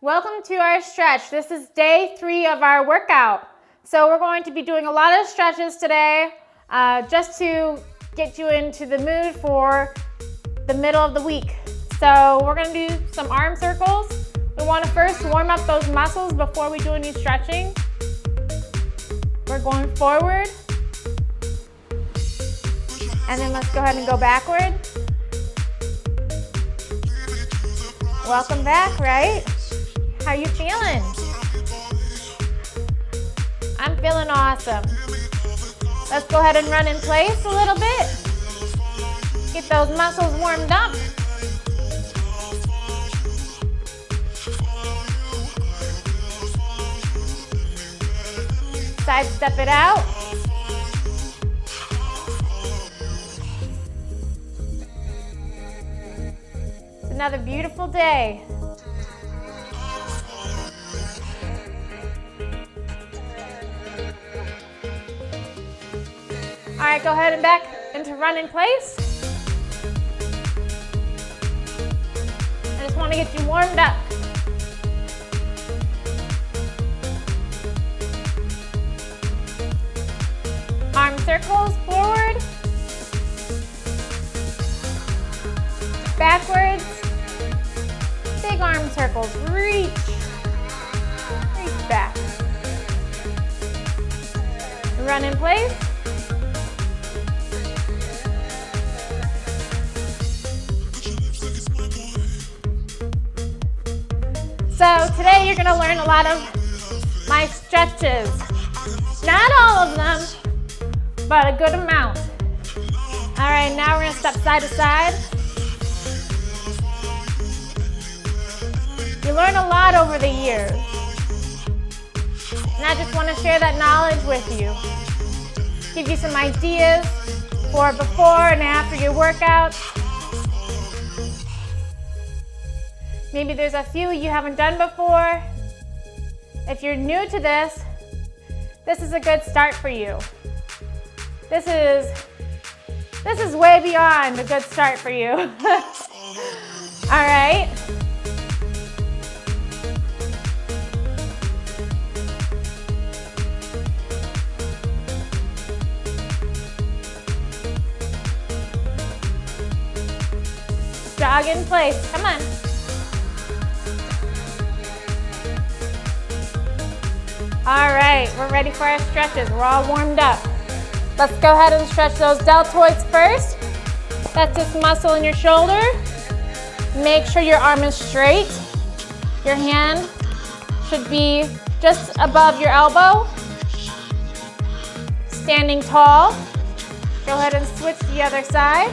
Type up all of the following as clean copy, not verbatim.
Welcome to our stretch. This is day 3 of our workout. So we're going to be doing a lot of stretches today just to get you into the mood for the middle of the week. So we're going to do some arm circles. We want to first warm up those muscles before we do any stretching. We're going forward. And then let's go ahead and go backward. Welcome back, right? How you feeling? I'm feeling awesome. Let's go ahead and run in place a little bit. Get those muscles warmed up. Side step it out. It's another beautiful day. All right, go ahead and back into run in place. I just want to get you warmed up. Arm circles, forward, backwards, big arm circles, reach back. Run in place. So today you're going to learn a lot of my stretches. Not all of them, but a good amount. All right, now we're going to step side to side. You learn a lot over the years. And I just want to share that knowledge with you. Give you some ideas for before and after your workouts. Maybe there's a few you haven't done before. If you're new to this is a good start for you. This is way beyond a good start for you. All right. Jog in place. Come on. All right, we're ready for our stretches. We're all warmed up. Let's go ahead and stretch those deltoids first. That's this muscle in your shoulder. Make sure your arm is straight. Your hand should be just above your elbow. Standing tall. Go ahead and switch to the other side.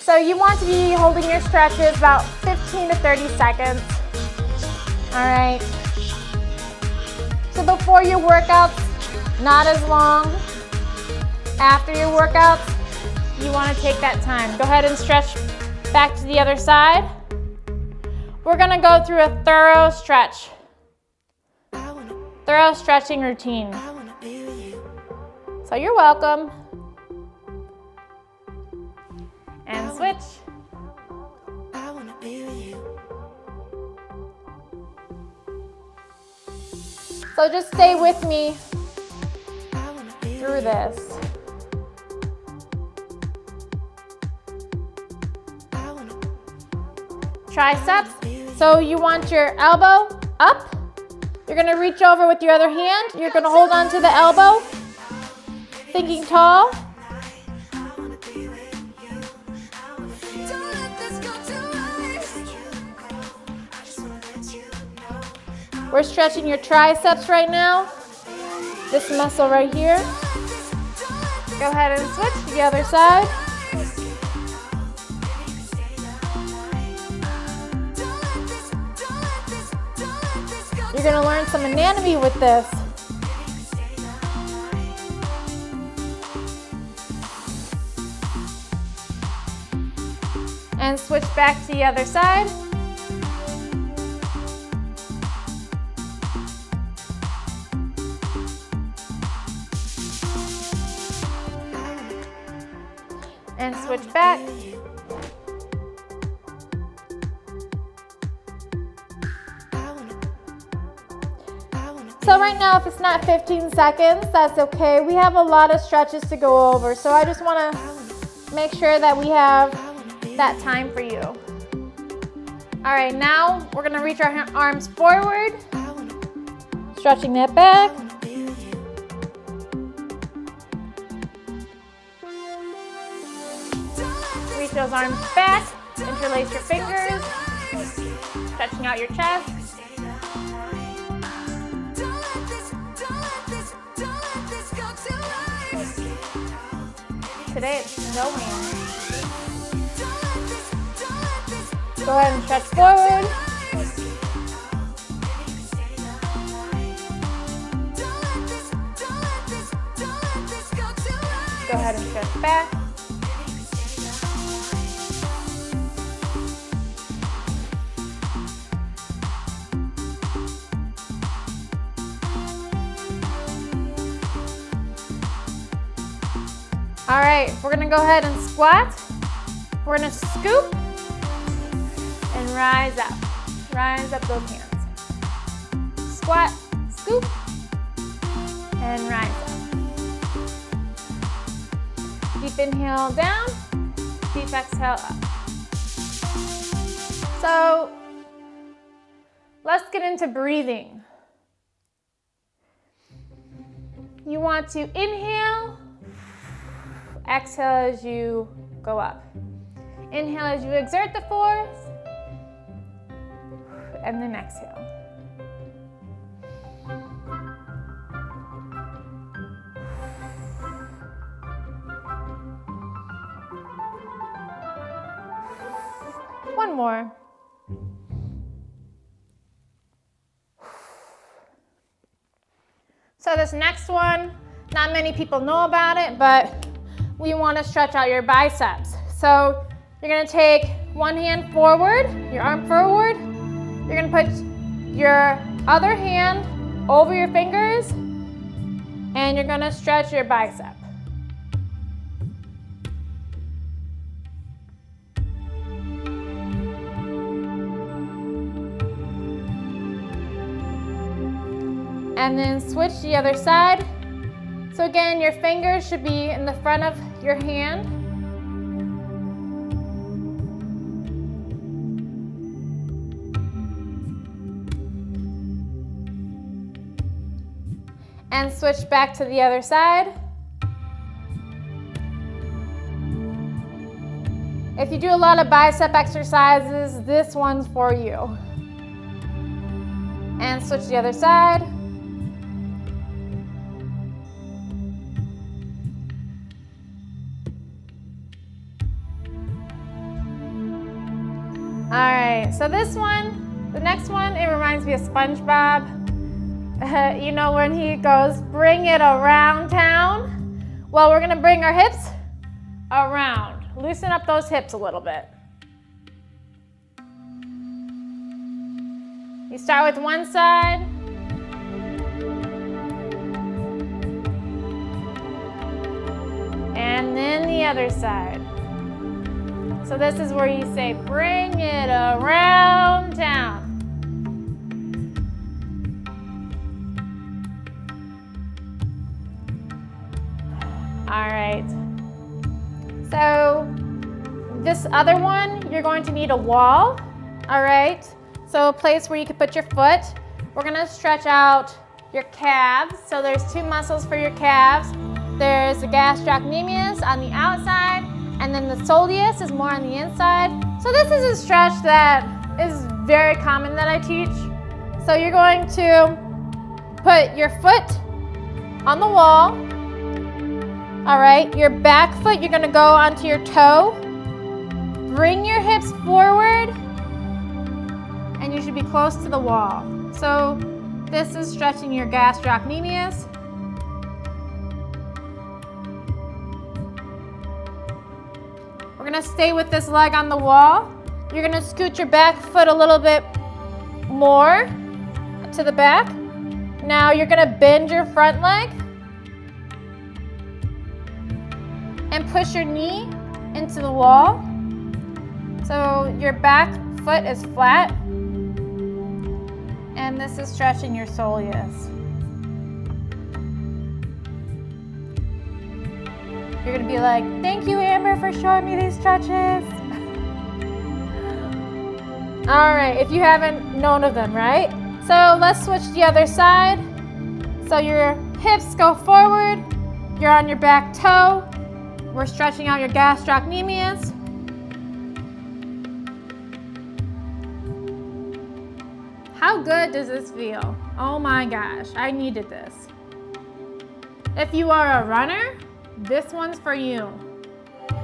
So you want to be holding your stretches about 15 to 30 seconds. All right. So before your workouts, not as long. After your workouts, you want to take that time. Go ahead and stretch back to the other side. We're going to go through a thorough stretch. Thorough stretching routine. So you're welcome. And switch. So just stay with me through this. Triceps. So you want your elbow up. You're going to reach over with your other hand. You're going to hold on to the elbow. Thinking tall. We're stretching your triceps right now. This muscle right here. Go ahead and switch to the other side. You're going to learn some anatomy with this. And switch back to the other side. and switch back. So right now, if it's not 15 seconds, that's okay. We have a lot of stretches to go over, so I just want to make sure that we have that time for you. All right, now we're gonna reach our arms forward, stretching that back. Reach those arms back, interlace your fingers, stretching out your chest. Today it's snowing. Go ahead and stretch forward. Go ahead and stretch back. All right, we're gonna go ahead and squat. We're gonna scoop and rise up. Rise up those hands. Squat, scoop, and rise up. Deep inhale down, deep exhale up. So let's get into breathing. You want to inhale, exhale as you go up. Inhale as you exert the force, and then exhale. One more. So this next one, not many people know about it, but we want to stretch out your biceps. So you're going to take one hand forward, your arm forward. You're going to put your other hand over your fingers, and you're going to stretch your bicep. And then switch the other side. So again, your fingers should be in the front of your hand. And switch back to the other side. If you do a lot of bicep exercises, this one's for you. And switch the other side. All right, so this one, the next one, it reminds me of SpongeBob. You know when he goes, bring it around town? Well, we're gonna bring our hips around. Loosen up those hips a little bit. You start with one side. And then the other side. So this is where you say, bring it around town. All right. So this other one, you're going to need a wall. All right. So a place where you can put your foot. We're gonna stretch out your calves. So there's two muscles for your calves. There's the gastrocnemius on the outside, and then the soleus is more on the inside. So this is a stretch that is very common that I teach. So you're going to put your foot on the wall. All right, your back foot, you're gonna go onto your toe. Bring your hips forward, and you should be close to the wall. So this is stretching your gastrocnemius. We're gonna stay with this leg on the wall. You're gonna scoot your back foot a little bit more to the back. Now you're gonna bend your front leg and push your knee into the wall. So your back foot is flat, and this is stretching your soleus. You're gonna be like, thank you, Amber, for showing me these stretches. All right, if you haven't known of them, right? So let's switch to the other side. So your hips go forward, you're on your back toe. We're stretching out your gastrocnemius. How good does this feel? Oh my gosh, I needed this. If you are a runner, this one's for you.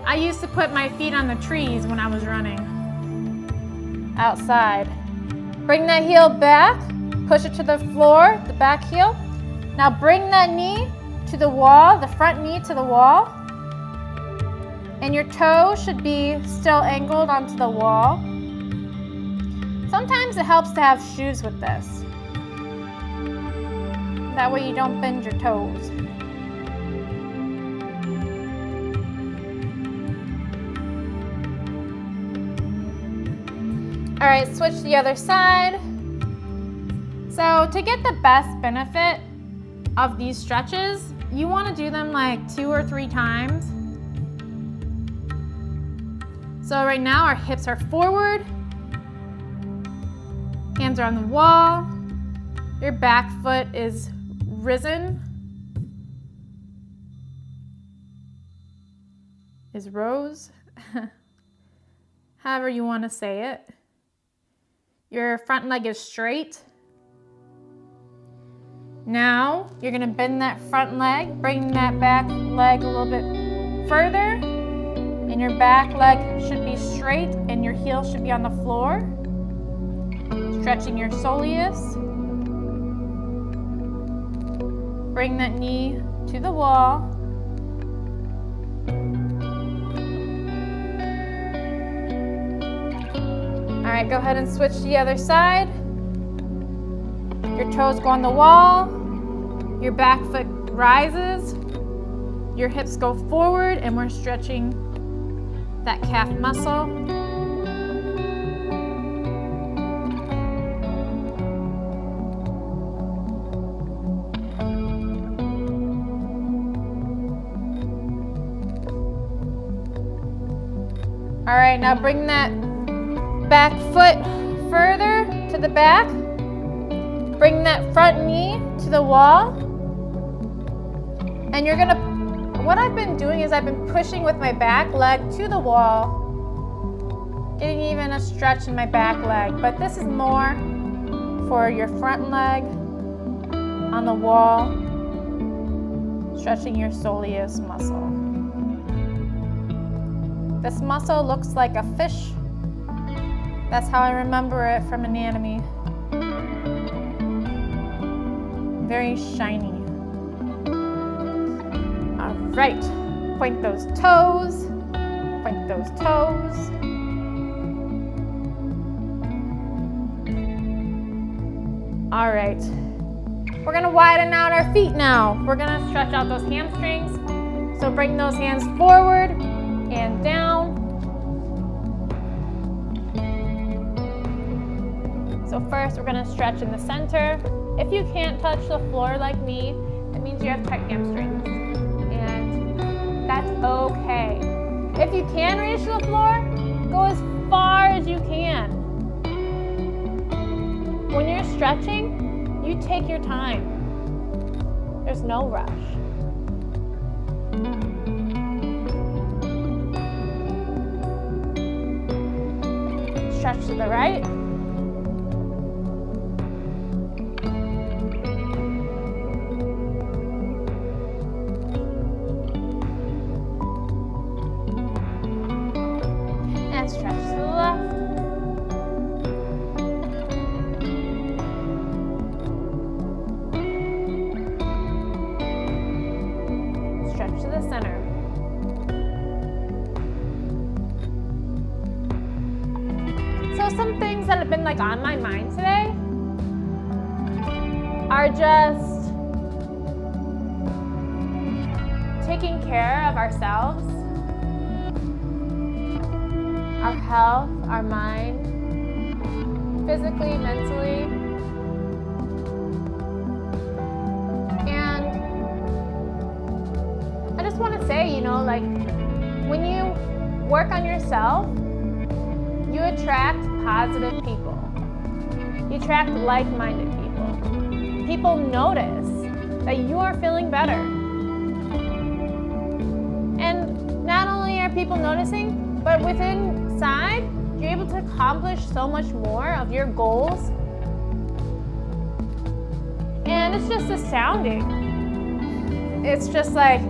I used to put my feet on the trees when I was running outside. Bring that heel back, push it to the floor, the back heel. Now bring that knee to the wall, the front knee to the wall. And your toe should be still angled onto the wall. Sometimes it helps to have shoes with this. That way you don't bend your toes. All right, switch to the other side. So to get the best benefit of these stretches, you want to do them like 2 or 3 times. So right now our hips are forward, hands are on the wall, your back foot is risen, is rose, however you want to say it. Your front leg is straight. Now you're going to bend that front leg, bring that back leg a little bit further, and your back leg should be straight and your heel should be on the floor. Stretching your soleus. Bring that knee to the wall. All right, go ahead and switch to the other side. Your toes go on the wall, your back foot rises, your hips go forward, and we're stretching that calf muscle. All right, now bring that back foot further to the back. Bring that front knee to the wall. And you're gonna, what I've been doing is I've been pushing with my back leg to the wall, getting even a stretch in my back leg. But this is more for your front leg on the wall, stretching your soleus muscle. This muscle looks like a fish. That's how I remember it from anatomy. Very shiny. All right, point those toes, point those toes. All right, we're gonna widen out our feet now. We're gonna stretch out those hamstrings. So bring those hands forward and down. So first we're gonna stretch in the center. If you can't touch the floor like me, it means you have tight hamstrings. And that's okay. If you can reach the floor, go as far as you can. When you're stretching, you take your time. There's no rush. Stretch to the right. And stretch to the left. Stretch to the center. So some things that have been like on my mind today are just taking care of ourselves, our health, our mind, physically, mentally. And I just want to say, like when you work on yourself, you attract positive people. You attract like-minded people. People notice that you are feeling better. And not only are people noticing, but within inside, you're able to accomplish so much more of your goals. And it's just astounding. It's just like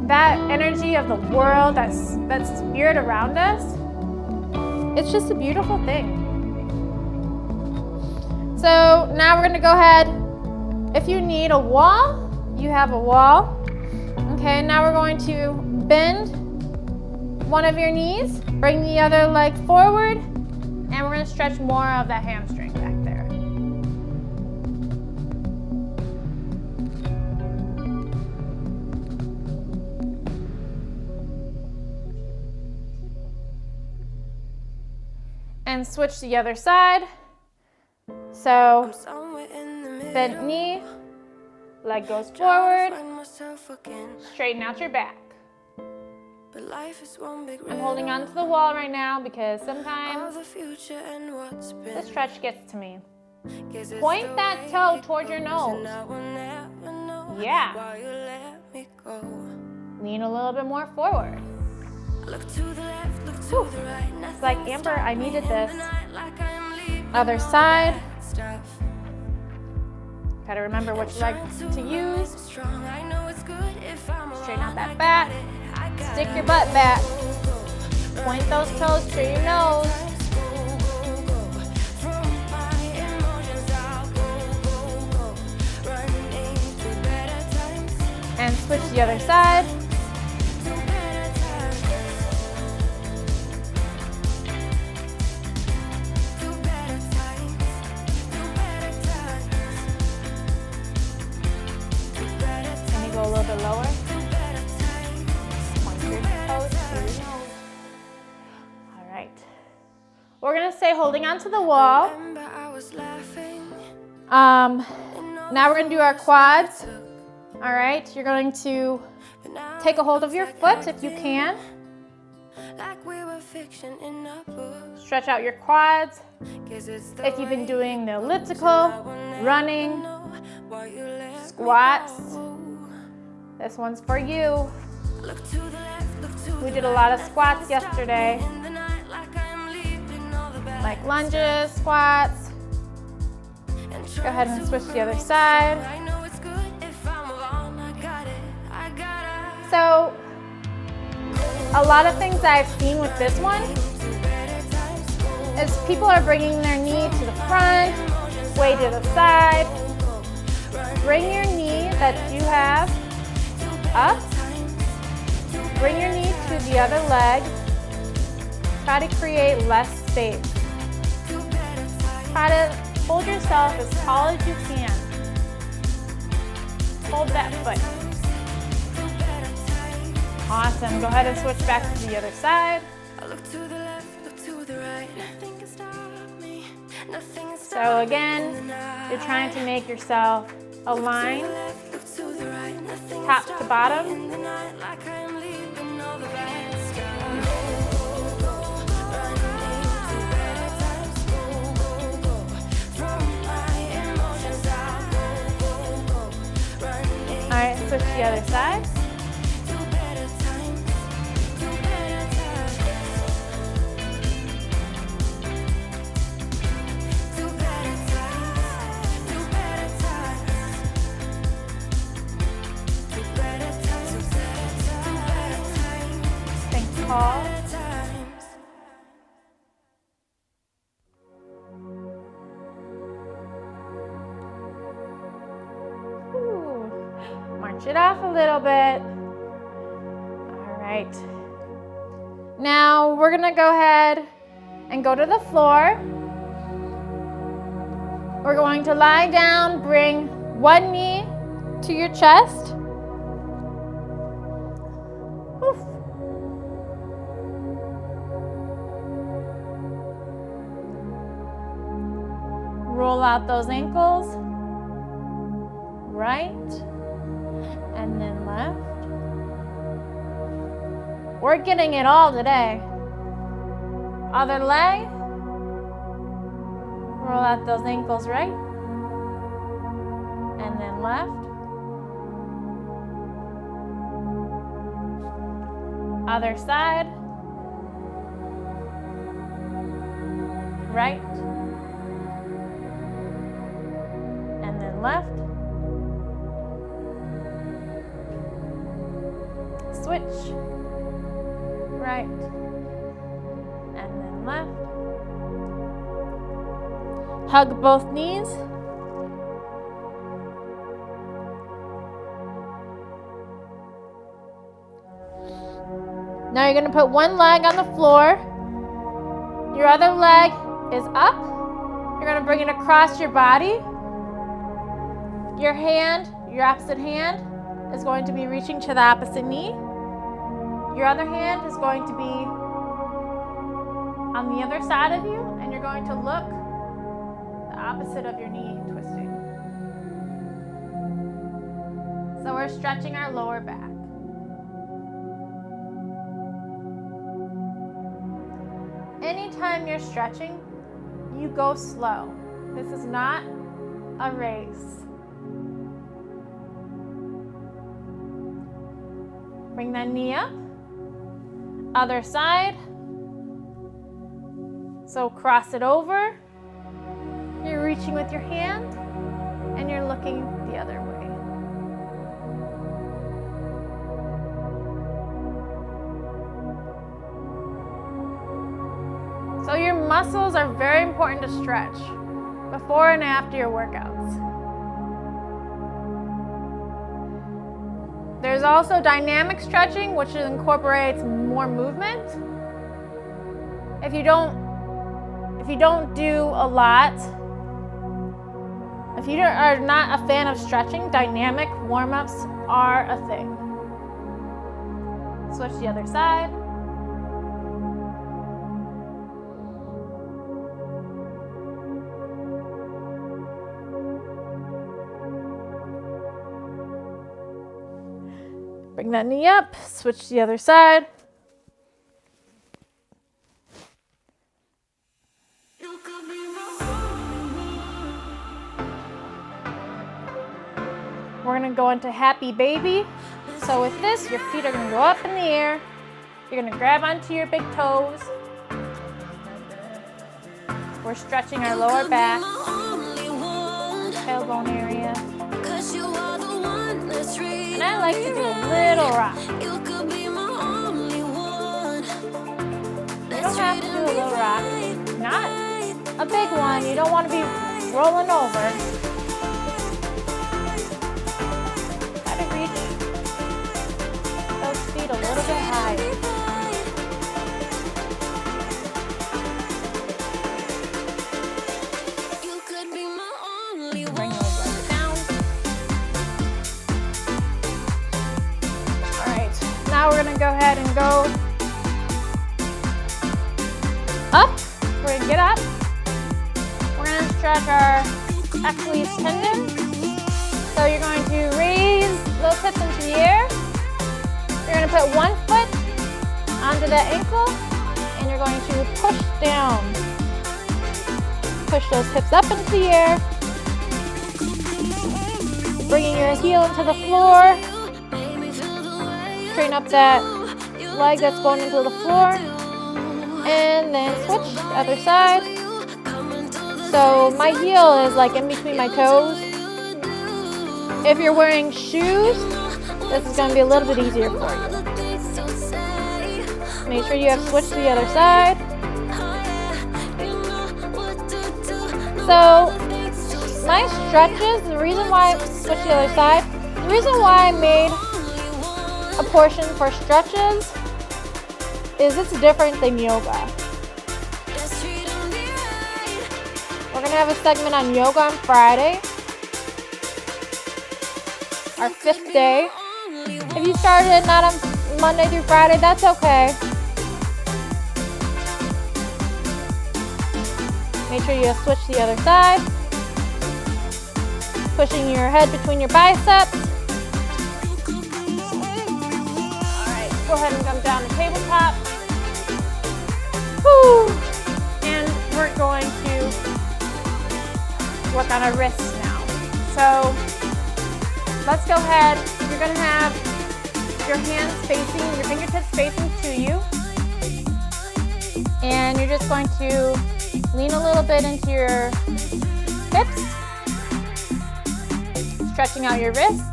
that energy of the world, that spirit around us. It's just a beautiful thing. So now we're gonna go ahead. If you need a wall, you have a wall. Okay, now we're going to bend one of your knees, bring the other leg forward, and we're going to stretch more of that hamstring back there. And switch to the other side. So, bent knee, leg goes forward, straighten out your back. I'm holding on to the wall right now because sometimes the stretch gets to me. Point that toe towards your nose. Yeah. Lean a little bit more forward. Whew. It's like, Amber, I needed this. Other side. Gotta remember which leg to use. Straighten out that back. Stick your butt back. Point those toes to your nose. And switch to the other side. Let me go a little bit lower. All right. We're gonna stay holding onto the wall. Now we're gonna do our quads. All right. You're going to take a hold of your foot if you can. Stretch out your quads. If you've been doing the elliptical, running, squats, this one's for you. We did a lot of squats yesterday, like lunges, squats. Go ahead and switch to the other side. So, a lot of things I've seen with this one is people are bringing their knee to the front, way to the side. Bring your knee that you have up. Bring your knee to the other leg. Try to create less space. Try to hold yourself as tall as you can. Hold that foot. Awesome. Go ahead and switch back to the other side. So again, you're trying to make yourself align top to bottom. All right, switch to the other side. Tall. March it off a little bit. All right. Now we're gonna go ahead and go to the floor. We're going to lie down, bring one knee to your chest. Oof. Roll out those ankles, right, and then left. We're getting it all today. Other leg. Roll out those ankles right. And then left. Other side. Right. And then left. Switch. Right. And then left. Hug both knees. Now you're going to put one leg on the floor. Your other leg is up. You're going to bring it across your body. Your hand, your opposite hand, is going to be reaching to the opposite knee. Your other hand is going to be on the other side of you, and you're going to look the opposite of your knee twisting. So we're stretching our lower back. Anytime you're stretching, you go slow. This is not a race. Bring that knee up. Other side. So cross it over. You're reaching with your hand and you're looking the other way. So your muscles are very important to stretch before and after your workouts. There's also dynamic stretching, which incorporates more movement. If you don't do a lot, if you are not a fan of stretching, dynamic warm-ups are a thing. Switch the other side. Bring that knee up, switch to the other side. We're gonna go into happy baby. So with this, your feet are gonna go up in the air. You're gonna grab onto your big toes. We're stretching our lower back, tailbone area. And I like to do a little rock. You don't have to do a little rock. Not a big one. You don't want to be rolling over. Try to reach those feet a little bit higher. Bring those legs down. All right. Now we're going to go ahead and go up. We're going to get up. We're going to stretch our Achilles tendon. So you're going to raise those hips into the air. You're going to put one foot onto the ankle and you're going to push down. Push those hips up into the air. Bringing your heel into the floor. Straighten up that leg that's going into the floor. And then switch the other side. So my heel is like in between my toes. If you're wearing shoes, this is going to be a little bit easier for you. Make sure you have switched to the other side. So my stretches, the reason why I switched to the other side, the reason why I made a portion for stretches is it's different than yoga. We're going to have a segment on yoga on Friday, our 5th day. If you started not on Monday through Friday, that's okay. Make sure you switch to the other side. Pushing your head between your biceps. All right. Go ahead and come down to tabletop. Woo. And we're going to work on our wrists now. So let's go ahead. You're going to have your hands facing, your fingertips facing to you. And you're just going to lean a little bit into your hips, stretching out your wrists.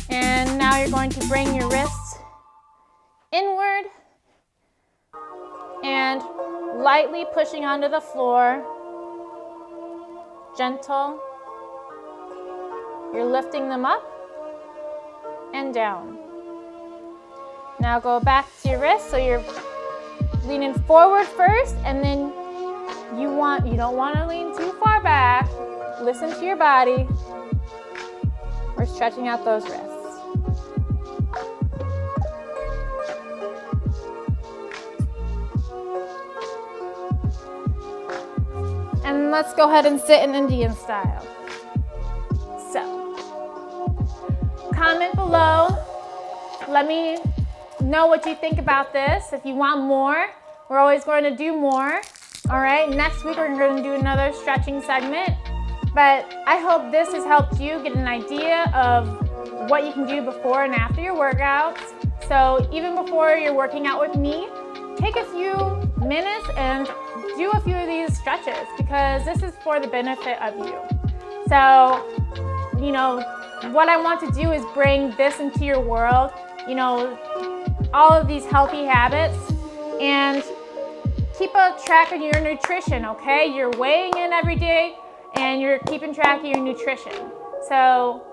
And now you're going to bring your wrists inward and lightly pushing onto the floor. Gentle. You're lifting them up and down. Now go back to your wrist, so you're leaning forward first, and then you don't want to lean too far back. Listen to your body. We're stretching out those wrists. And let's go ahead and sit in Indian style. So, comment below. Let me know what you think about this. If you want more, we're always going to do more. All right, next week we're going to do another stretching segment. But I hope this has helped you get an idea of what you can do before and after your workouts. So even before you're working out with me, take a few minutes and do a few of these stretches, because this is for the benefit of you. So, what I want to do is bring this into your world, all of these healthy habits, and keep a track of your nutrition, okay? You're weighing in every day and you're keeping track of your nutrition. So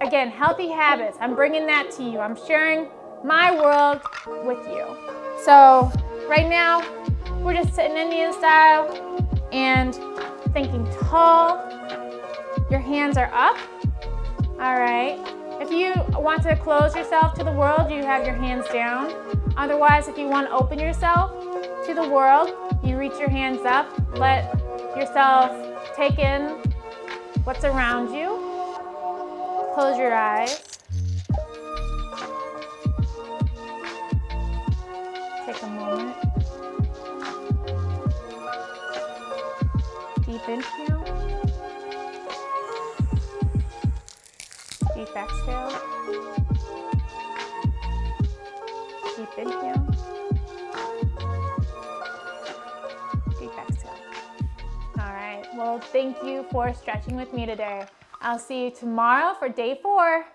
again, healthy habits, I'm bringing that to you. I'm sharing my world with you. So right now, we're just sitting Indian style and thinking tall. Your hands are up. All right. If you want to close yourself to the world, you have your hands down. Otherwise, if you want to open yourself to the world, you reach your hands up. Let yourself take in what's around you. Close your eyes. Take a moment. Deep inhale. Deep exhale. Deep inhale. Deep exhale. All right. Well, thank you for stretching with me today. I'll see you tomorrow for day 4.